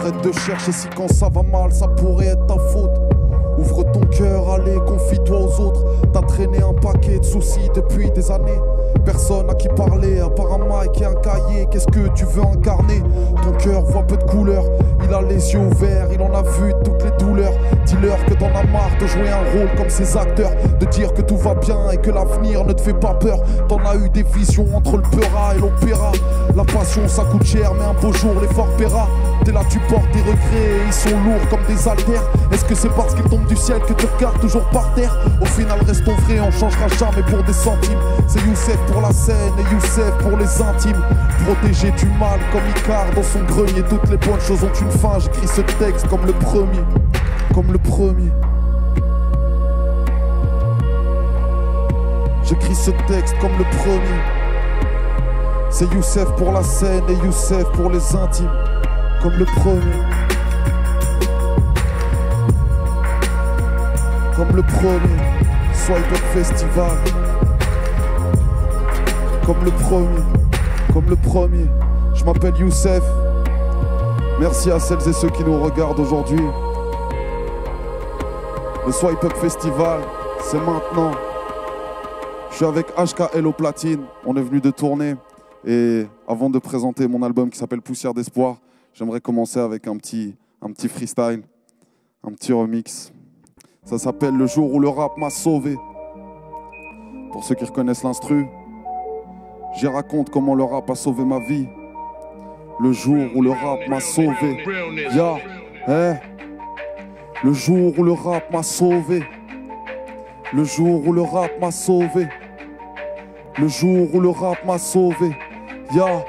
Arrête de chercher si quand ça va mal, ça pourrait être ta faute. Ouvre ton cœur, allez, confie-toi aux autres. T'as traîné un paquet de soucis depuis des années. Personne à qui parler, à part un mic et un cahier. Qu'est-ce que tu veux incarner? Ton cœur voit peu de couleurs. Il a les yeux ouverts, il en a vu toutes les douleurs. Dis-leur que t'en as marre de jouer un rôle comme ces acteurs. De dire que tout va bien et que l'avenir ne te fait pas peur. T'en as eu des visions entre le peura et l'opéra. La passion ça coûte cher mais un beau jour l'effort paiera. T'es là tu portes des regrets et ils sont lourds comme des haltères. Est-ce que c'est parce qu'ils tombent du ciel que tu regardes toujours par terre? Au final restons vrais, on changera jamais pour des centimes. C'est Youssef pour la scène et Youssef pour les intimes. Protégé du mal comme Icar dans son grenier. Toutes les bonnes choses ont une fin, j'écris ce texte comme le premier. Comme le premier. J'écris ce texte comme le premier. C'est Youssef pour la scène et Youssef pour les intimes. Comme le premier. Comme le premier. Swipe Up Festival. Comme le premier. Comme le premier. Je m'appelle Youssef. Merci à celles et ceux qui nous regardent aujourd'hui. Le Swipe Up Festival, c'est maintenant. Je suis avec HKL au platine. On est venu de tourner. Et avant de présenter mon album qui s'appelle Poussière d'Espoir, j'aimerais commencer avec un petit freestyle, un petit remix. Ça s'appelle Le jour où le rap m'a sauvé. Pour ceux qui reconnaissent l'instru, j'y raconte comment le rap a sauvé ma vie. Le jour où le rap m'a sauvé. Ya, Le jour où le rap m'a sauvé. Le jour où le rap m'a sauvé. Le jour où le rap m'a sauvé. Ya,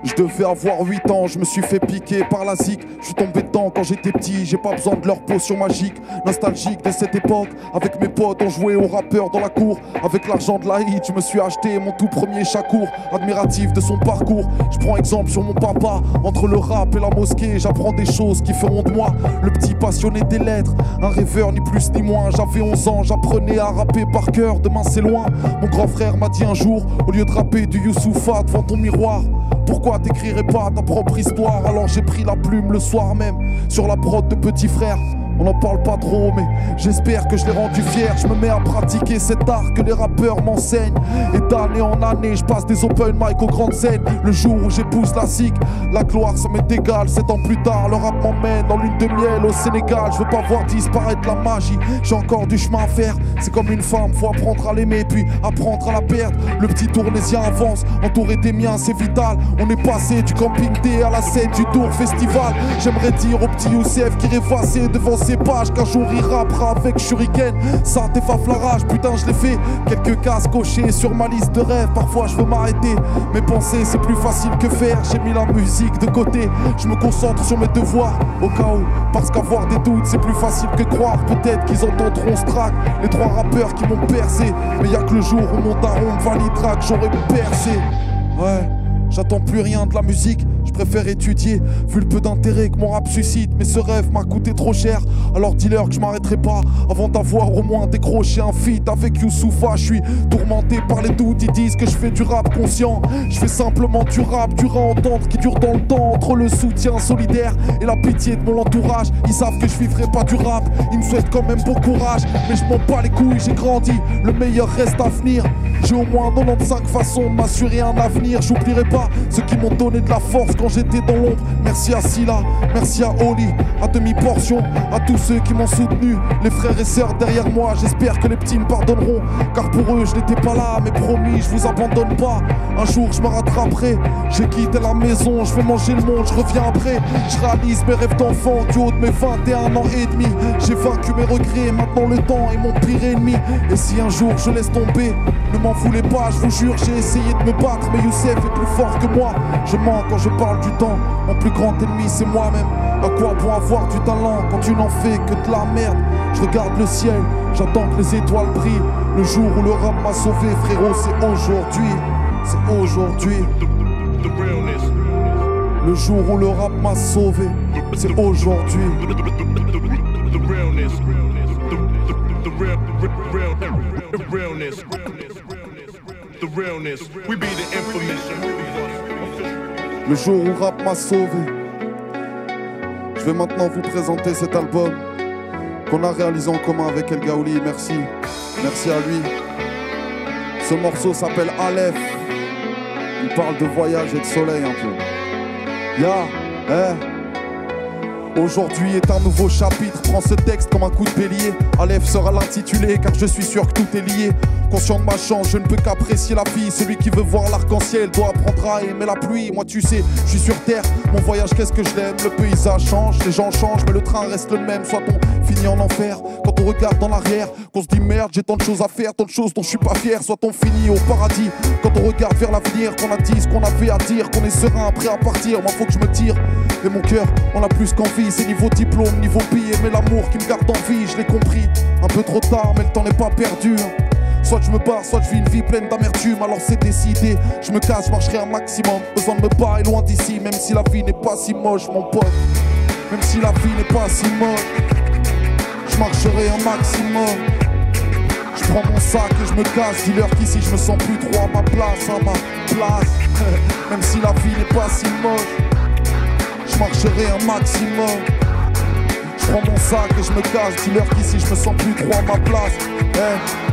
Je devais avoir 8 ans, je me suis fait piquer par la zik. Je suis tombé dedans quand j'étais petit, j'ai pas besoin de leur potion magique. Nostalgique de cette époque, avec mes potes on jouait aux rappeurs dans la cour. Avec l'argent de la hit, je me suis acheté mon tout premier chakour. Admiratif de son parcours, je prends exemple sur mon papa. Entre le rap et la mosquée, j'apprends des choses qui feront de moi le petit passionné des lettres. Un rêveur ni plus ni moins, j'avais 11 ans, j'apprenais à rapper par cœur. Demain c'est loin, mon grand frère m'a dit un jour, au lieu de rapper du Youssoufa devant ton miroir, pourquoi t'écrirais pas ta propre histoire? Alors j'ai pris la plume le soir même sur la prod de Petit Frère. On n'en parle pas trop mais j'espère que je l'ai rendu fier. Je me mets à pratiquer cet art que les rappeurs m'enseignent. Et d'année en année je passe des open mic aux grandes scènes. Le jour où j'épouse la SIC, la gloire ça m'est égal. 7 ans plus tard le rap m'emmène en lune de miel au Sénégal. Je veux pas voir disparaître la magie, j'ai encore du chemin à faire. C'est comme une femme, faut apprendre à l'aimer puis apprendre à la perdre. Le petit tournésien avance, entouré des miens c'est vital. On est passé du camping D à la scène du Tour Festival. J'aimerais dire au petit Youssef qui rêvassait devant ses pages qu'un jour il rappera avec Shuriken. Ça t'effaf la rage, putain je l'ai fait. Quelques cases cochées sur ma liste de rêves. Parfois je veux m'arrêter, mais penser c'est plus facile que faire. J'ai mis la musique de côté, je me concentre sur mes devoirs au cas où, parce qu'avoir des doutes c'est plus facile que croire. Peut-être qu'ils entendront ce track, les 3 rappeurs qui m'ont percé. Mais y'a que le jour où mon daron me validera que j'aurais percé. Ouais, j'attends plus rien de la musique, je préfère étudier, vu le peu d'intérêt que mon rap suscite. Mais ce rêve m'a coûté trop cher, alors dis-leur que je m'arrêterai pas avant d'avoir au moins décroché un feat avec Youssoufa. Je suis tourmenté par les doutes, ils disent que je fais du rap conscient. Je fais simplement du rap dur à entendre, qui dure dans le temps. Entre le soutien solidaire et la pitié de mon entourage, ils savent que je vivrai pas du rap, ils me souhaitent quand même bon courage. Mais je m'en bats les couilles, j'ai grandi, le meilleur reste à venir. J'ai au moins 95 façons de m'assurer un avenir. J'oublierai pas ceux qui m'ont donné de la force quand j'étais dans l'ombre. Merci à Silla, merci à Oli, à demi-portion, à tous ceux qui m'ont soutenu, les frères et sœurs derrière moi. J'espère que les petits me pardonneront, car pour eux je n'étais pas là. Mais promis, je vous abandonne pas, un jour je me rattraperai. J'ai quitté la maison, je vais manger le monde, je reviens après. Je réalise mes rêves d'enfant du haut de mes 21 ans et demi. J'ai vaincu mes regrets, maintenant le temps est mon pire ennemi. Et si un jour je laisse tomber, ne m'en voulez pas, je vous jure, j'ai essayé de me battre, mais Youssef est plus fort que moi. Je mens quand je parle du temps, mon plus grand ennemi c'est moi-même. À quoi bon avoir du talent quand tu n'en fais que de la merde? Je regarde le ciel, j'attends que les étoiles brillent. Le jour où le rap m'a sauvé, frérot, c'est aujourd'hui. C'est aujourd'hui. Le jour où le rap m'a sauvé, c'est aujourd'hui. Le jour où rap m'a sauvé, Je vais maintenant vous présenter cet album qu'on a réalisé en commun avec El Gaouli. Merci, merci à lui. Ce morceau s'appelle Aleph. Il parle de voyage et de soleil un peu. Aujourd'hui est un nouveau chapitre. Prends ce texte comme un coup de bélier. Aleph sera l'intitulé car je suis sûr que tout est lié. Conscient de ma chance, je ne peux qu'apprécier la vie. Celui qui veut voir l'arc-en-ciel doit apprendre à aimer la pluie. Moi tu sais, je suis sur terre, mon voyage qu'est-ce que je l'aime. Le paysage change, les gens changent, mais le train reste le même. Soit on finit en enfer, quand on regarde dans l'arrière, qu'on se dit merde, j'ai tant de choses à faire, tant de choses dont je suis pas fier. Soit on finit au paradis, quand on regarde vers l'avenir, qu'on a dit ce qu'on avait à dire, qu'on est serein, prêt à partir. Moi faut que je me tire, et mon cœur on a plus qu'envie. C'est niveau diplôme, niveau billet, mais l'amour qui me garde en vie, je l'ai compris. Un peu trop tard, mais le temps n'est pas perdu. Soit je me barre, soit je vis une vie pleine d'amertume. Alors c'est décidé, je me casse, je marcherai un maximum. Besoin de me barrer loin d'ici, même si la vie n'est pas si moche mon pote. Même si la vie n'est pas si moche, je marcherai un maximum. Je prends mon sac et je me casse. Dis-leur qu'ici je me sens plus trop à ma place, à ma place. Même si la vie n'est pas si moche, je marcherai un maximum. Je prends mon sac et je me casse. Dis-leur qu'ici je me sens plus trop à ma place.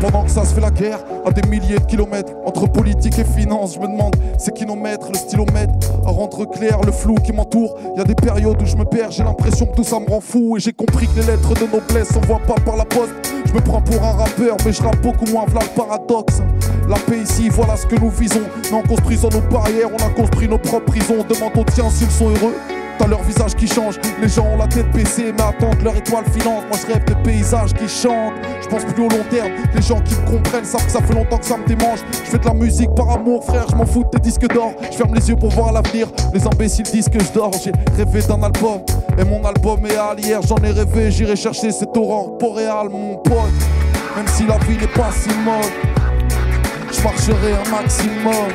Pendant que ça se fait la guerre à des milliers de kilomètres entre politique et finance, je me demande c'est qui nos maîtres, le stylomètre à rendre clair le flou qui m'entoure. Il y a des périodes où je me perds, j'ai l'impression que tout ça me rend fou. Et j'ai compris que les lettres de noblesse s'envoient pas par la poste. Je me prends pour un rappeur mais je rappe beaucoup moins, voilà le paradoxe. La paix ici, voilà ce que nous visons. Mais en construisant nos barrières, on a construit nos propres prisons. Demande aux tiens s'ils sont heureux. T'as leur visage qui change, les gens ont la tête baissée mais attendent leur étoile filante. Moi je rêve de paysages qui chantent, je pense plus au long terme. Les gens qui me comprennent savent que ça fait longtemps que ça me démange. Je fais de la musique par amour frère, je m'en fous de tes disques d'or. Je ferme les yeux pour voir l'avenir, les imbéciles disent que je dors. J'ai rêvé d'un album, et mon album est à l'hier. J'en ai rêvé, j'irai chercher cette aurore boréale mon pote. Même si la vie n'est pas si moche, je marcherai un maximum.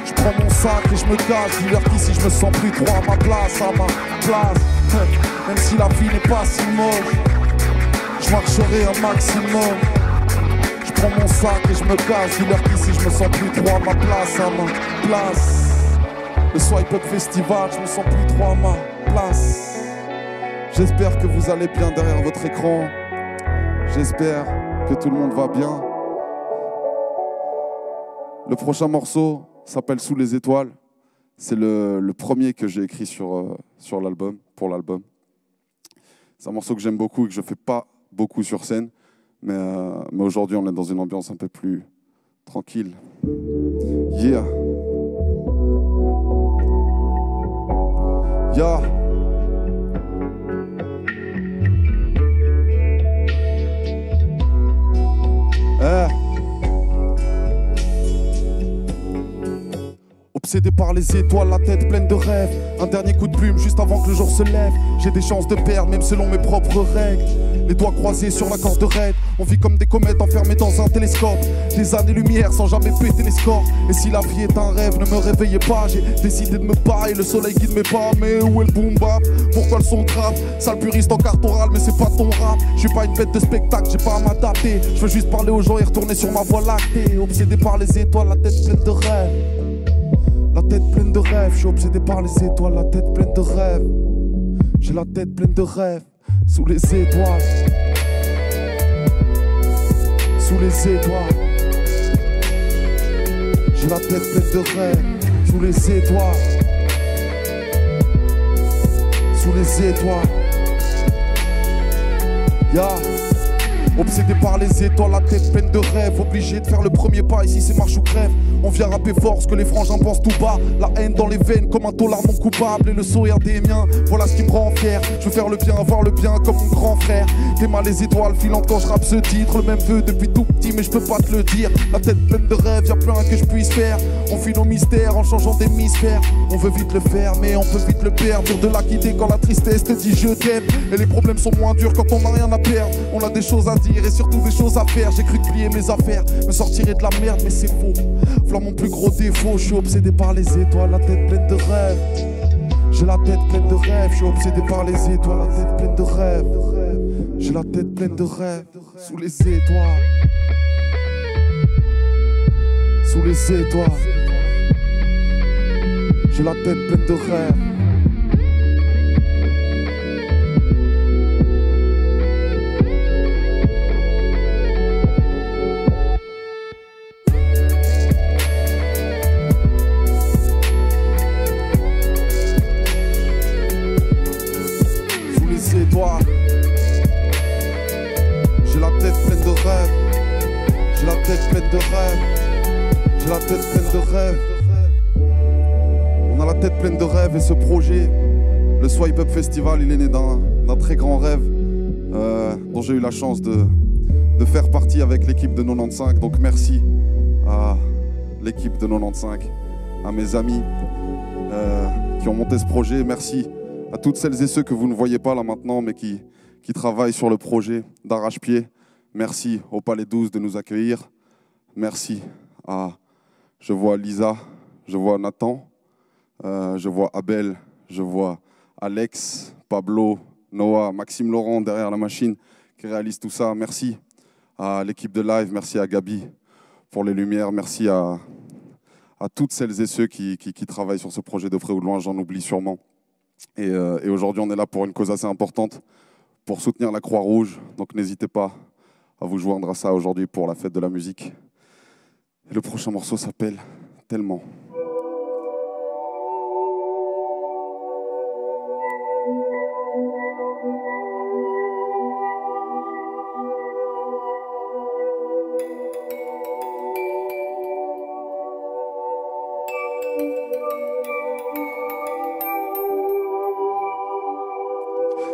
Je prends mon sac et je me casse. Dis-leur qu'ici je me sens plus trop à ma place, à ma place. Même si la vie n'est pas si moche, je marcherai un maximum. Je prends mon sac et je me casse. Dis-leur qu'ici je me sens plus trop à ma place, à ma place. Le Swipe Up Festival, je me sens plus trop à ma place. J'espère que vous allez bien derrière votre écran. J'espère que tout le monde va bien. Le prochain morceau s'appelle Sous les étoiles. C'est le premier que j'ai écrit sur l'album, pour l'album. C'est un morceau que j'aime beaucoup et que je fais pas beaucoup sur scène. Mais aujourd'hui, on est dans une ambiance un peu plus tranquille. Yeah. Yeah. Obsédé par les étoiles, la tête pleine de rêves. Un dernier coup de plume juste avant que le jour se lève. J'ai des chances de perdre même selon mes propres règles. Les doigts croisés sur la corde raide. On vit comme des comètes enfermées dans un télescope. Des années-lumière sans jamais péter les scores. Et si la vie est un rêve, ne me réveillez pas. J'ai décidé de me parer, le soleil guide mes pas. Mais où est le boom bap? Pourquoi le son trappe? Sale puriste en carte orale, mais c'est pas ton rap. Je suis pas une bête de spectacle, j'ai pas à m'adapter. Je veux juste parler aux gens et retourner sur ma voie lactée. Obsédé par les étoiles, la tête pleine de rêves. La tête pleine de rêves, je suis obsédé par les étoiles, la tête pleine de rêves. J'ai la tête pleine de rêves, sous les étoiles. Sous les étoiles. J'ai la tête pleine de rêves, sous les étoiles. Sous les étoiles. Yeah. Obsédé par les étoiles, la tête pleine de rêves. Obligé de faire le premier pas, ici c'est marche ou crève. On vient rapper fort, ce que les frangins pensent tout bas. La haine dans les veines comme un tolard non coupable. Et le sourire des miens, voilà ce qui me rend fier. Je veux faire le bien, avoir le bien comme mon grand frère. T'es mal les étoiles filantes quand je rappe ce titre. Le même vœu depuis tout petit mais je peux pas te le dire. La tête pleine de rêves, y'a plus rien que je puisse faire. On fuit nos mystères en changeant d'hémisphère. On veut vite le faire mais on peut vite le perdre. Dur de la quitter quand la tristesse te dit je t'aime. Et les problèmes sont moins durs quand on n'a rien à perdre. On a des choses à dire et surtout des choses à faire. J'ai cru que plier mes affaires me sortirait de la merde mais c'est faux. Voilà mon plus gros défaut, je suis obsédé par les étoiles, la tête pleine de rêves. J'ai la tête pleine de rêves, je suis obsédé par les étoiles, la tête pleine de rêves. J'ai la tête pleine de rêves, sous les étoiles. Sous les étoiles. J'ai la tête pleine de rêves. toi. J'ai la tête pleine de rêves. J'ai la tête pleine de rêves. J'ai la tête pleine de rêves. On a la tête pleine de rêves et ce projet, le Swipe Up Festival, il est né d'un très grand rêve dont j'ai eu la chance de faire partie avec l'équipe de 95. Donc merci à l'équipe de 95, à mes amis qui ont monté ce projet. Merci à toutes celles et ceux que vous ne voyez pas là maintenant, mais qui travaillent sur le projet d'arrache-pied. Merci au Palais 12 de nous accueillir. Merci à, je vois Lisa, je vois Nathan, je vois Abel, je vois Alex, Pablo, Noah, Maxime Laurent derrière la machine qui réalise tout ça. Merci à l'équipe de live, merci à Gabi pour les lumières, merci à toutes celles et ceux qui travaillent sur ce projet de près ou de loin, j'en oublie sûrement. Et aujourd'hui, on est là pour une cause assez importante, pour soutenir la Croix-Rouge. Donc n'hésitez pas à vous joindre à ça aujourd'hui pour la fête de la musique. Et le prochain morceau s'appelle « Tellement ».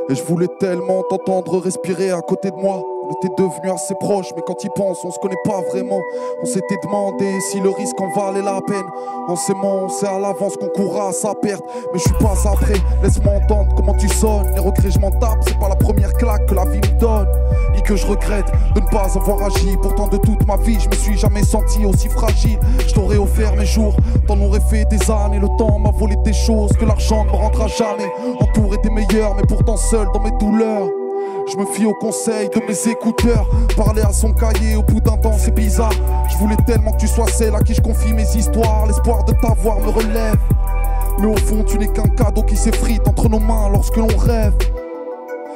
Et je voulais tellement t'entendre respirer à côté de moi. On était devenus assez proches, mais quand il pense, on se connaît pas vraiment. On s'était demandé si le risque en valait la peine. En s'aimant, on sait à l'avance qu'on courra à sa perte. Mais je suis pas après, laisse-moi entendre comment tu sonnes. Les regrets, je m'en tape, c'est pas la première claque que la vie me donne. Ni que je regrette de ne pas avoir agi. Pourtant de toute ma vie, je me suis jamais senti aussi fragile. Je t'aurais offert mes jours, t'en aurais fait des années. Le temps m'a volé des choses que l'argent ne me rendra jamais. Entouré des meilleurs, mais pourtant seul dans mes douleurs. Je me fie aux conseils de mes écouteurs. Parler à son cahier au bout d'un temps c'est bizarre. Je voulais tellement que tu sois celle à qui je confie mes histoires. L'espoir de t'avoir me relève. Mais au fond tu n'es qu'un cadeau qui s'effrite entre nos mains lorsque l'on rêve.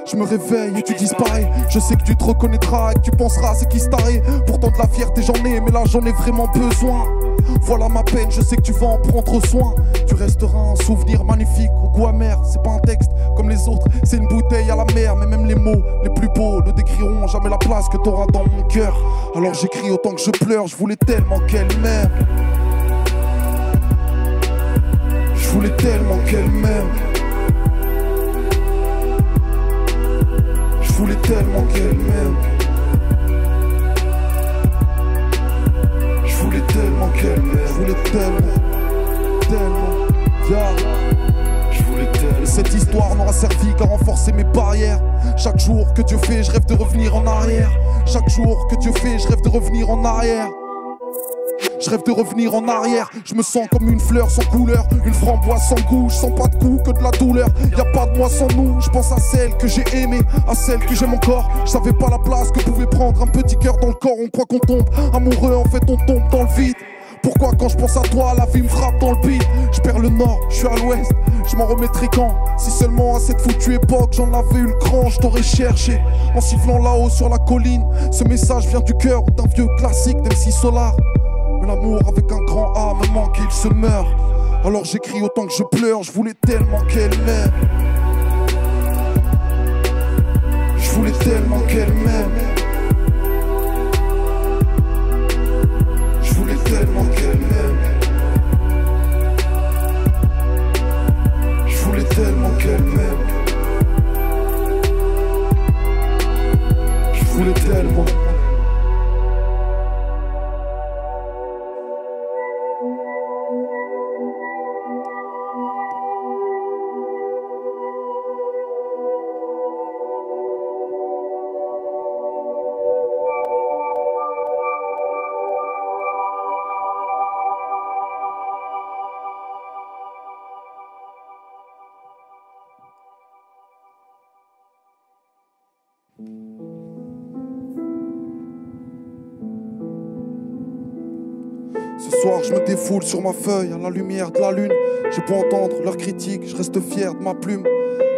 Je me réveille et tu disparais. Je sais que tu te reconnaîtras et que tu penseras à ce qui se tarait. Pourtant de la fierté j'en ai, mais là j'en ai vraiment besoin. Voilà ma peine, je sais que tu vas en prendre soin. Tu resteras un souvenir magnifique, au goût amer. C'est pas un texte comme les autres, c'est une bouteille à la mer. Mais même les mots les plus beaux ne décriront jamais la place que t'auras dans mon cœur. Alors j'écris autant que je pleure, je voulais tellement qu'elle m'aime. Je voulais tellement qu'elle m'aime. Je voulais tellement qu'elle m'aime. Je voulais tellement qu'elle m'aime. Je voulais tellement, yeah. Je voulais tellement. Et cette histoire n'aura servi qu'à renforcer mes barrières. Chaque jour que Dieu fait, je rêve de revenir en arrière. Chaque jour que Dieu fait, je rêve de revenir en arrière. Je rêve de revenir en arrière. Je me sens comme une fleur sans couleur, une framboise sans goût. Je sens pas de coup que de la douleur. Y'a pas de moi sans nous. Je pense à celle que j'ai aimée, à celle que j'aime encore. Je savais pas la place que pouvait prendre un petit cœur dans le corps. On croit qu'on tombe amoureux, en fait on tombe dans le vide. Pourquoi quand je pense à toi, la vie me frappe dans le beat. Je perds le nord, je suis à l'ouest. Je m'en remettrai quand? Si seulement à cette foutue époque j'en avais eu le cran, je t'aurais cherché en sifflant là-haut sur la colline. Ce message vient du cœur d'un vieux classique d'MC Solar. Mais l'amour avec un grand A me manque et il se meurt. Alors j'écris autant que je pleure, je voulais tellement qu'elle m'aime. Je voulais tellement qu'elle m'aime. Je voulais tellement qu'elle m'aime. Je voulais tellement qu'elle m'aime. Je voulais tellement. Ce soir je me défoule sur ma feuille à la lumière de la lune. J'ai beau entendre leurs critiques, je reste fier de ma plume.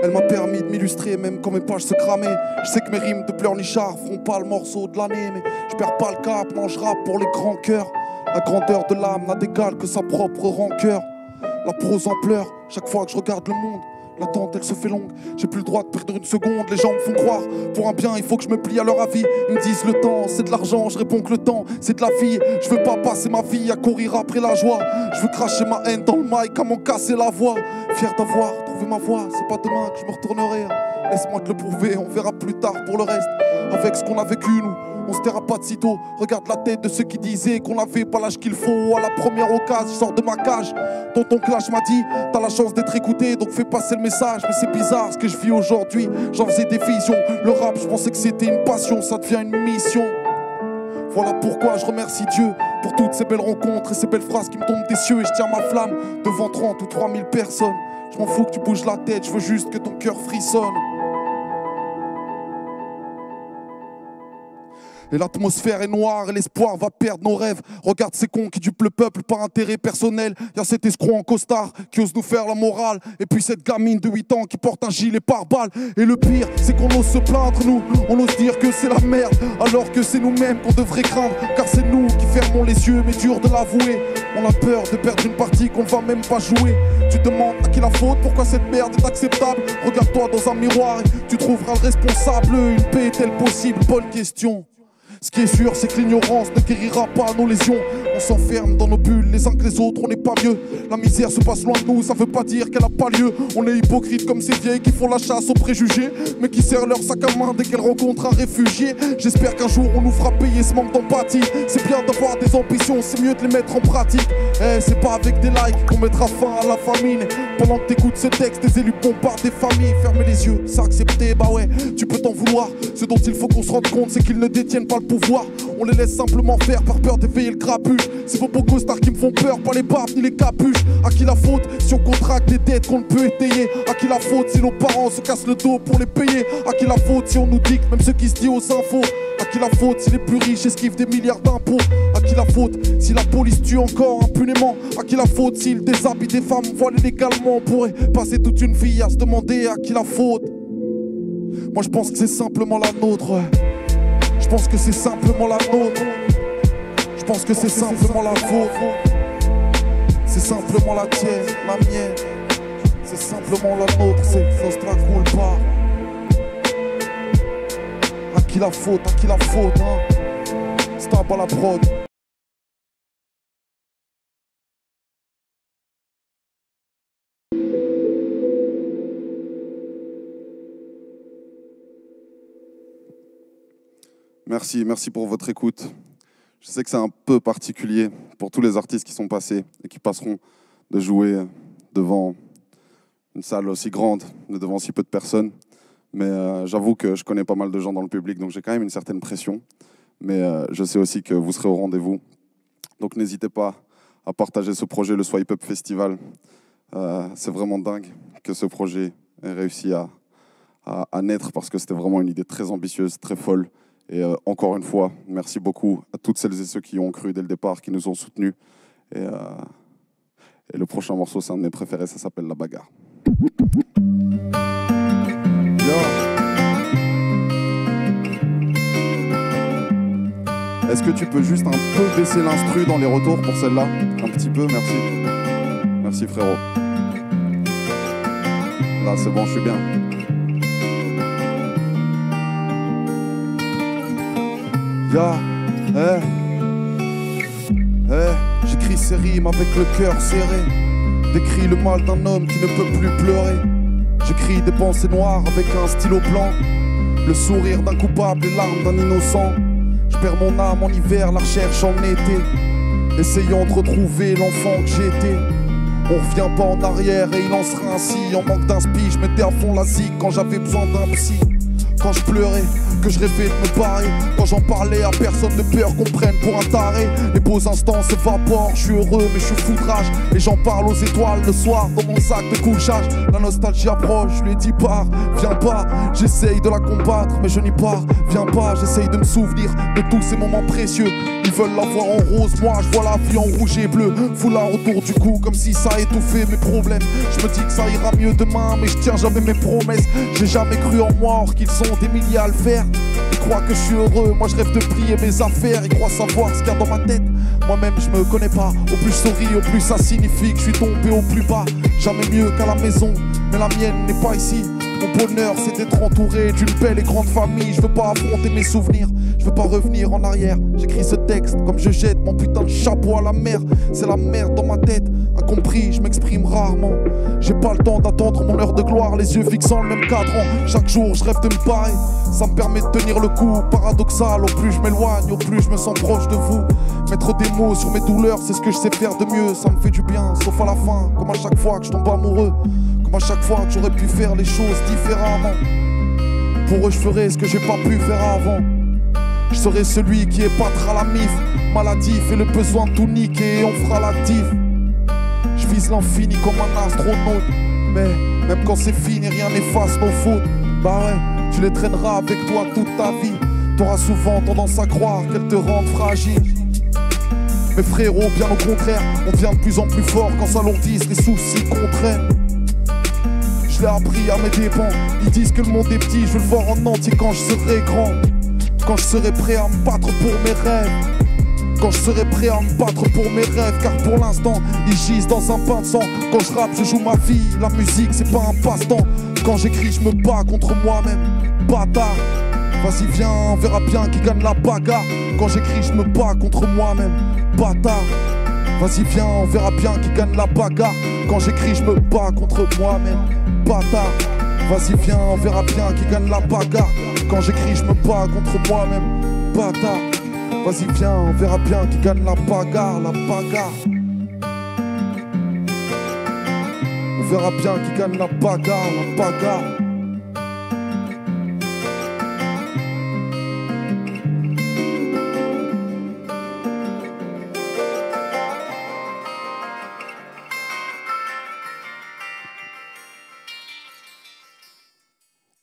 Elle m'a permis de m'illustrer même quand mes pages se cramaient. Je sais que mes rimes de pleurnichard feront pas le morceau de l'année, mais je perds pas le cap, non je rappe pour les grands cœurs. La grandeur de l'âme n'a d'égal que sa propre rancœur. La prose en pleure, chaque fois que je regarde le monde, L'attente elle se fait longue, j'ai plus le droit de perdre une seconde. Les gens me font croire, pour un bien il faut que je me plie à leur avis. Ils me disent le temps c'est de l'argent, je réponds que le temps c'est de la vie. Je veux pas passer ma vie à courir après la joie. Je veux cracher ma haine dans le mic à m'en casser la voix. Fier d'avoir trouvé ma voie, c'est pas demain que je me retournerai. Laisse-moi te le prouver, on verra plus tard pour le reste. Avec ce qu'on a vécu nous, on se taira pas de sitôt. Regarde la tête de ceux qui disaient qu'on avait pas l'âge qu'il faut. À la première occasion, je sors de ma cage. Tonton Clash m'a dit, t'as la chance d'être écouté, donc fais passer le message. Mais c'est bizarre ce que je vis aujourd'hui, j'en faisais des visions. Le rap, je pensais que c'était une passion, ça devient une mission. Voilà pourquoi je remercie Dieu pour toutes ces belles rencontres et ces belles phrases qui me tombent des cieux. Et je tiens ma flamme devant 30 ou 3000 personnes. Je m'en fous que tu bouges la tête, je veux juste que ton cœur frissonne. Et l'atmosphère est noire et l'espoir va perdre nos rêves. Regarde ces cons qui dupent le peuple par intérêt personnel. Y'a cet escroc en costard qui ose nous faire la morale. Et puis cette gamine de 8 ans qui porte un gilet pare-balles. Et le pire, c'est qu'on ose se plaindre, nous. On ose dire que c'est la merde, alors que c'est nous-mêmes qu'on devrait craindre. Car c'est nous qui fermons les yeux, mais dur de l'avouer. On a peur de perdre une partie qu'on va même pas jouer. Tu te demandes à qui la faute, pourquoi cette merde est acceptable. Regarde-toi dans un miroir et tu trouveras le responsable. Une paix est-elle possible? Bonne question. Ce qui est sûr, c'est que l'ignorance ne guérira pas nos lésions. On s'enferme dans nos bulles, les uns que les autres, on n'est pas mieux. La misère se passe loin de nous, ça veut pas dire qu'elle a pas lieu. On est hypocrite comme ces vieilles qui font la chasse aux préjugés, mais qui serrent leur sac à main dès qu'elles rencontrent un réfugié. J'espère qu'un jour on nous fera payer ce manque d'empathie. C'est bien d'avoir des ambitions, c'est mieux de les mettre en pratique. C'est pas avec des likes qu'on mettra fin à la famine. Pendant que t'écoutes ce texte, des élus bombardent des familles. Fermer les yeux, c'est accepter, bah ouais, tu peux t'en vouloir. Ce dont il faut qu'on se rende compte, c'est qu'ils ne détiennent pas le pouvoir. On les laisse simplement faire par peur d'éveiller le crapule. C'est vos beaux costards qui me font peur, pas les barbes ni les capuches. À qui la faute si on contracte des dettes qu'on ne peut étayer? À qui la faute si nos parents se cassent le dos pour les payer? À qui la faute si on nous dicte même ce qui se dit aux infos? À qui la faute si les plus riches esquivent des milliards d'impôts? À qui la faute si la police tue encore impunément? À qui la faute s'ils déshabillent des femmes voilées légalement? On pourrait passer toute une vie à se demander à qui la faute. Moi je pense que c'est simplement la nôtre. Je pense que c'est simplement la nôtre. Je pense que c'est simplement la vôtre. C'est simplement la tienne, la mienne. C'est simplement la nôtre, c'est Nostra culpa. À qui la faute, hein? Stab à la prod. Merci pour votre écoute. Je sais que c'est un peu particulier pour tous les artistes qui sont passés et qui passeront de jouer devant une salle aussi grande, devant si peu de personnes. Mais j'avoue que je connais pas mal de gens dans le public, donc j'ai quand même une certaine pression. Mais je sais aussi que vous serez au rendez-vous. Donc n'hésitez pas à partager ce projet, le Swipe Up Festival. C'est vraiment dingue que ce projet ait réussi à naître parce que c'était vraiment une idée très ambitieuse, très folle. Et encore une fois, merci beaucoup à toutes celles et ceux qui ont cru dès le départ, qui nous ont soutenus. Et le prochain morceau, c'est un de mes préférés, ça s'appelle La Bagarre. Est-ce que tu peux juste un peu baisser l'instru dans les retours pour celle-là? Un petit peu, merci. Merci frérot. Là, c'est bon, je suis bien. J'écris ces rimes avec le cœur serré. Décris le mal d'un homme qui ne peut plus pleurer. J'écris des pensées noires avec un stylo blanc. Le sourire d'un coupable, les larmes d'un innocent. Je perds mon âme en hiver, la recherche en été. Essayant de retrouver l'enfant que j'étais. On revient pas en arrière et il en sera ainsi. En manque d'inspi, je mettais à fond la zik quand j'avais besoin d'un psy. Quand je pleurais, que je rêvais de me barrer. Quand j'en parlais à personne de peur qu'on prenne pour un taré. Les beaux instants s'évaporent, je suis heureux mais je suis foudrage. Et j'en parle aux étoiles le soir dans mon sac de couchage. La nostalgie approche, je lui ai dit pars, viens pas. J'essaye de la combattre mais je n'y pars, viens pas. J'essaye de me souvenir de tous ces moments précieux. Ils veulent la voir en rose, moi je vois la vie en rouge et bleu. Foulard autour du cou comme si ça étouffait mes problèmes. Je me dis que ça ira mieux demain mais je tiens jamais mes promesses. J'ai jamais cru en moi or qu'ils sont des milliers à le faire. Ils croient que je suis heureux, moi je rêve de plier mes affaires. Ils croient savoir ce qu'il y a dans ma tête. Moi-même je me connais pas. Au plus je souris, au plus ça signifie que je suis tombé au plus bas. Jamais mieux qu'à la maison, mais la mienne n'est pas ici. Mon bonheur c'est d'être entouré d'une belle et grande famille. Je veux pas affronter mes souvenirs, je veux pas revenir en arrière. J'écris ce texte comme je jette mon putain de chapeau à la mer. C'est la merde dans ma tête, incompris, je m'exprime rarement. J'ai pas le temps d'attendre mon heure de gloire, les yeux fixant le même cadran. Chaque jour je rêve de me barrer, ça me permet de tenir le coup. Paradoxal, au plus je m'éloigne, au plus je me sens proche de vous. Mettre des mots sur mes douleurs, c'est ce que je sais faire de mieux. Ça me fait du bien, sauf à la fin, comme à chaque fois que je tombe amoureux. Comme à chaque fois que j'aurais pu faire les choses différemment. Pour eux je ferai ce que j'ai pas pu faire avant. Je serai celui qui épatera la mif, maladif et le besoin de tout niquer, et on fera la diff. Je vise l'infini comme un astronaute, mais même quand c'est fini rien n'efface nos fautes. Bah ouais, tu les traîneras avec toi toute ta vie. T'auras souvent tendance à croire qu'elles te rendent fragile. Mais frérot, bien au contraire, on devient de plus en plus fort quand s'alourdissent les soucis qu'on traîne. Je l'ai appris à mes dépens. Ils disent que le monde est petit, je veux le voir en entier quand je serai grand. Quand je serai prêt à me battre pour mes rêves. Quand je serai prêt à me battre pour mes rêves. Car pour l'instant, ils gisent dans un bain de sang. Quand je rappe, je joue ma vie. La musique, c'est pas un passe-temps. Quand j'écris, je me bats contre moi-même. Bâtard. Vas-y viens, on verra bien qui gagne la bagarre. Quand j'écris, je me bats contre moi-même. Bâtard. Vas-y viens, on verra bien qui gagne la bagarre. Quand j'écris, je me bats contre moi-même. Bâtard. Vas-y viens, on verra bien qui gagne la bagarre. Quand j'écris, je me bats contre moi-même. Bâtard. Vas-y viens, on verra bien qui gagne la bagarre. La bagarre. On verra bien qui gagne la bagarre. La bagarre.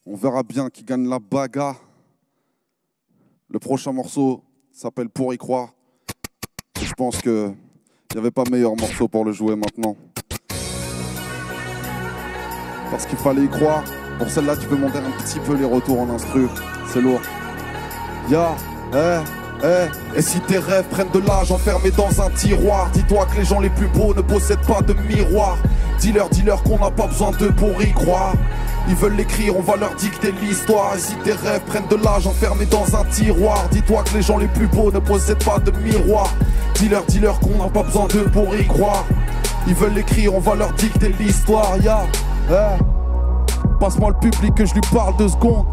On verra bien qui gagne la bagarre. Le prochain morceau s'appelle Pour y croire. Et je pense qu'il n'y avait pas meilleur morceau pour le jouer maintenant. Parce qu'il fallait y croire. Pour celle-là, tu peux monter un petit peu les retours en instru. C'est lourd. Et si tes rêves prennent de l'âge enfermés dans un tiroir, dis-toi que les gens les plus beaux ne possèdent pas de miroir. Dis-leur qu'on n'a pas besoin d'eux pour y croire. Ils veulent l'écrire, on va leur dicter l'histoire. Et si tes rêves prennent de l'âge enfermés dans un tiroir, dis-toi que les gens les plus beaux ne possèdent pas de miroir. Dis-leur qu'on n'a pas besoin d'eux pour y croire. Ils veulent l'écrire, on va leur dicter l'histoire. Passe-moi le public que je lui parle 2 secondes.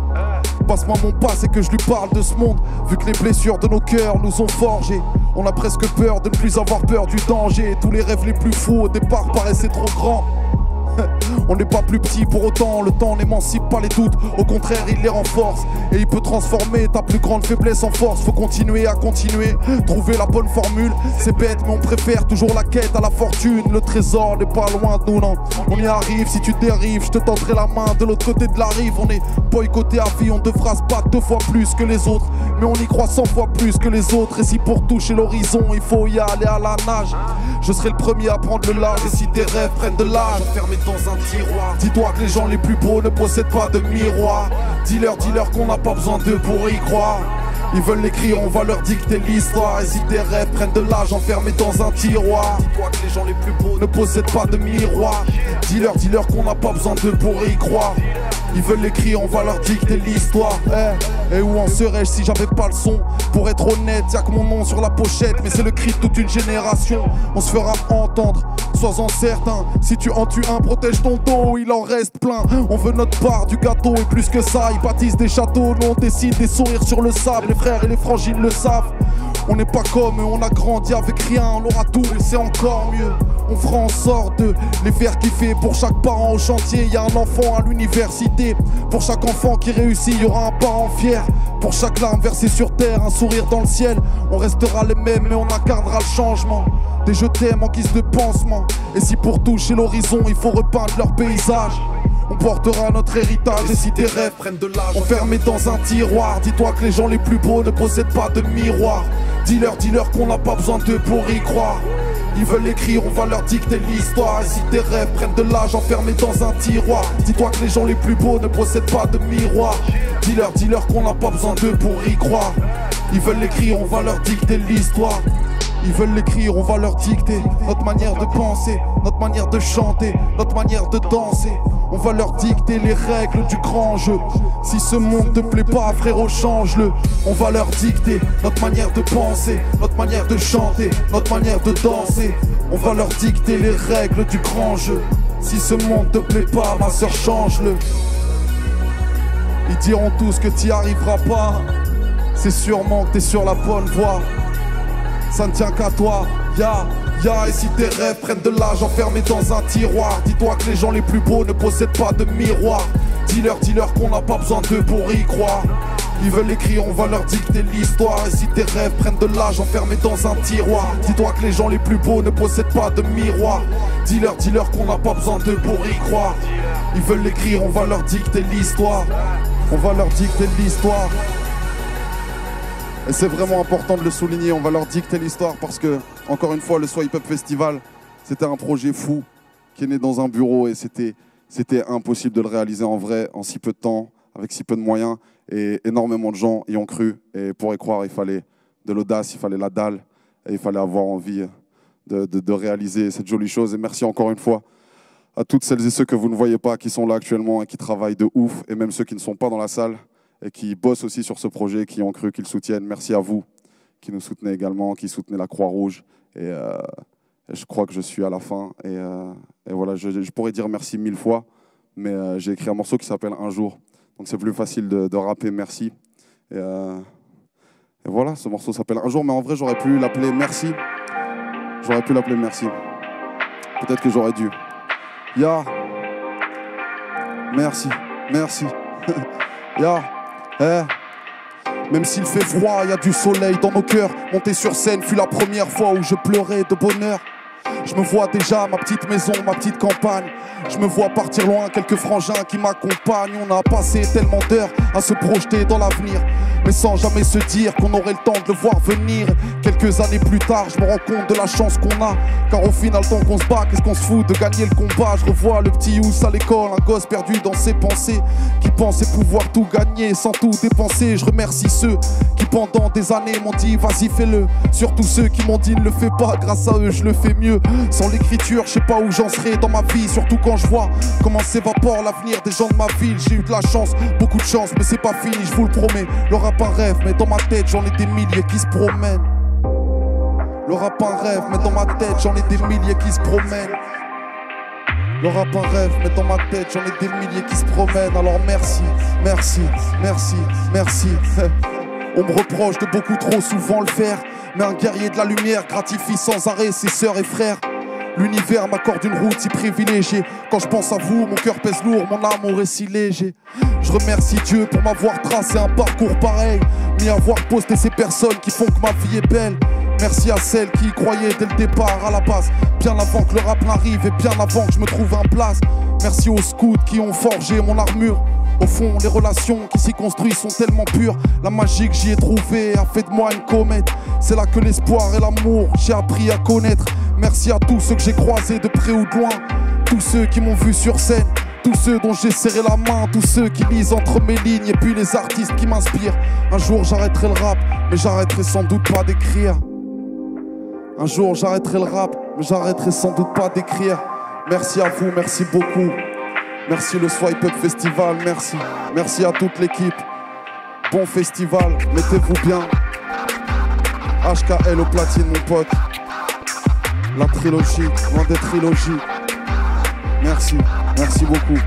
Passe-moi mon passé que je lui parle de ce monde. Vu que les blessures de nos cœurs nous ont forgés, on a presque peur de ne plus avoir peur du danger. Tous les rêves les plus fous au départ paraissaient trop grands. On n'est pas plus petit pour autant, le temps n'émancipe pas les doutes. Au contraire, il les renforce. Et il peut transformer ta plus grande faiblesse en force. Faut continuer à continuer, trouver la bonne formule. C'est bête mais on préfère toujours la quête à la fortune. Le trésor n'est pas loin de nous, non. On y arrive, si tu dérives, je te tendrai la main de l'autre côté de la rive. On est boycotté à vie, on devra se battre 2 fois plus que les autres. Mais on y croit 100 fois plus que les autres. Et si pour toucher l'horizon, il faut y aller à la nage, je serai le premier à prendre le large. Et si tes rêves prennent de l'âge enfermés dans un tiroir, dis-toi que les gens les plus beaux ne possèdent pas de miroir. Dis-leur qu'on n'a pas besoin d'eux pour y croire. Ils veulent l'écrire, on va leur dicter l'histoire. Et si tes rêves prennent de l'âge enfermés dans un tiroir, dis-toi que les gens les plus beaux ne possèdent pas de miroir. Dis-leur qu'on n'a pas besoin d'eux pour y croire. Ils veulent l'écrire, on va leur dicter l'histoire. Et où en serais-je si j'avais pas le son? Pour être honnête, y'a que mon nom sur la pochette, mais c'est le cri de toute une génération. On se fera entendre, sois-en certain. Si tu en tues un, protège ton dos, il en reste plein. On veut notre part du gâteau et plus que ça, ils bâtissent des châteaux. Nous on décide des sourires sur le sable, les frères et les frangines le savent. On n'est pas comme eux, on a grandi avec rien, on aura tout et c'est encore mieux. On fera en sorte de les faire kiffer. Pour chaque parent au chantier, y a un enfant à l'université. Pour chaque enfant qui réussit, y aura un parent fier. Pour chaque larme versée sur terre, un sourire dans le ciel. On restera les mêmes mais on incarnera le changement. Des je t'aime en guise de pansement. Et si pour toucher l'horizon, il faut repeindre leur paysage, on portera notre héritage. Et si tes rêves prennent de l'âge enfermés dans un tiroir, dis-toi que les gens les plus beaux ne possèdent pas de miroir. Dis-leur qu'on n'a pas besoin d'eux pour y croire. Ils veulent l'écrire, on va leur dicter l'histoire. Et si tes rêves prennent de l'âge enfermés dans un tiroir, dis-toi que les gens les plus beaux ne possèdent pas de miroir. Dis-leur qu'on n'a pas besoin d'eux pour y croire. Ils veulent l'écrire, on va leur dicter l'histoire. Ils veulent l'écrire, on va leur dicter notre manière de penser, notre manière de chanter, notre manière de danser. On va leur dicter les règles du grand jeu. Si ce monde te plaît pas, frérot, change-le. On va leur dicter notre manière de penser, notre manière de chanter, notre manière de danser. On va leur dicter les règles du grand jeu. Si ce monde te plaît pas, ma soeur, change-le. Ils diront tous que t'y arriveras pas. C'est sûrement que t'es sur la bonne voie. Ça ne tient qu'à toi, et si tes rêves prennent de l'âge enfermés dans un tiroir, dis-toi que les gens les plus beaux ne possèdent pas de miroir. Dis-leur qu'on n'a pas besoin d'eux pour y croire. Ils veulent écrire, on va leur dicter l'histoire. Et si tes rêves prennent de l'âge enfermés dans un tiroir, dis-toi que les gens les plus beaux ne possèdent pas de miroir. Dis-leur qu'on n'a pas besoin d'eux pour y croire. Ils veulent l'écrire, on va leur dicter l'histoire. On va leur dicter l'histoire. Et c'est vraiment important de le souligner, on va leur dicter l'histoire parce que, encore une fois, le Swipe Up Festival, c'était un projet fou qui est né dans un bureau et c'était impossible de le réaliser en vrai, en si peu de temps, avec si peu de moyens. Et énormément de gens y ont cru. Et pour y croire, il fallait de l'audace, il fallait la dalle, et il fallait avoir envie de réaliser cette jolie chose. Et merci encore une fois à toutes celles et ceux que vous ne voyez pas, qui sont là actuellement et qui travaillent de ouf, et même ceux qui ne sont pas dans la salle, et qui bossent aussi sur ce projet, qui ont cru, qui le soutiennent. Merci à vous, qui nous soutenez également, qui soutenez la Croix-Rouge. Et je crois que je suis à la fin. Et voilà, je pourrais dire merci 1000 fois, mais j'ai écrit un morceau qui s'appelle Un jour. Donc c'est plus facile de rapper merci. Et voilà, ce morceau s'appelle Un jour, mais en vrai, j'aurais pu l'appeler Merci. J'aurais pu l'appeler Merci. Peut-être que j'aurais dû. Merci, merci. Même s'il fait froid, il y a du soleil dans nos cœurs. Monter sur scène fut la première fois où je pleurais de bonheur. Je me vois déjà ma petite maison, ma petite campagne. Je me vois partir loin, quelques frangins qui m'accompagnent. On a passé tellement d'heures à se projeter dans l'avenir, mais sans jamais se dire qu'on aurait le temps de le voir venir. Quelques années plus tard, je me rends compte de la chance qu'on a, car au final, tant qu'on se bat, qu'est-ce qu'on se fout de gagner le combat. Je revois le petit Ous à l'école, un gosse perdu dans ses pensées, qui pensait pouvoir tout gagner sans tout dépenser. Je remercie ceux qui pendant des années m'ont dit vas-y fais-le, surtout ceux qui m'ont dit ne le fais pas. Grâce à eux je le fais mieux. Sans l'écriture je sais pas où j'en serai dans ma vie, surtout quand je vois comment s'évapore l'avenir des gens de ma ville. J'ai eu de la chance, beaucoup de chance, mais c'est pas fini, je vous le promets. Le rap un rêve, mais dans ma tête j'en ai des milliers qui se promènent. Le rap un rêve, mais dans ma tête j'en ai des milliers qui se promènent. Le rap un rêve, mais dans ma tête j'en ai des milliers qui se promènent. Alors merci, merci, merci, merci. On me reproche de beaucoup trop souvent le faire, mais un guerrier de la lumière gratifie sans arrêt ses sœurs et frères. L'univers m'accorde une route si privilégiée. Quand je pense à vous, mon cœur pèse lourd, mon amour est si léger. Je remercie Dieu pour m'avoir tracé un parcours pareil, mais avoir posté ces personnes qui font que ma vie est belle. Merci à celles qui y croyaient dès le départ à la base, bien avant que le rap n'arrive et bien avant que je me trouve en place. Merci aux scouts qui ont forgé mon armure. Au fond, les relations qui s'y construisent sont tellement pures. La magie que j'y ai trouvée a fait de moi une comète. C'est là que l'espoir et l'amour j'ai appris à connaître. Merci à tous ceux que j'ai croisés de près ou de loin, tous ceux qui m'ont vu sur scène, tous ceux dont j'ai serré la main, tous ceux qui lisent entre mes lignes, et puis les artistes qui m'inspirent. Un jour j'arrêterai le rap, mais j'arrêterai sans doute pas d'écrire. Un jour j'arrêterai le rap, mais j'arrêterai sans doute pas d'écrire. Merci à vous, merci beaucoup. Merci le Swipe Up Festival, merci. Merci à toute l'équipe. Bon festival, mettez-vous bien. HKL au platine mon pote. La trilogie, loin des trilogies. Merci, merci beaucoup.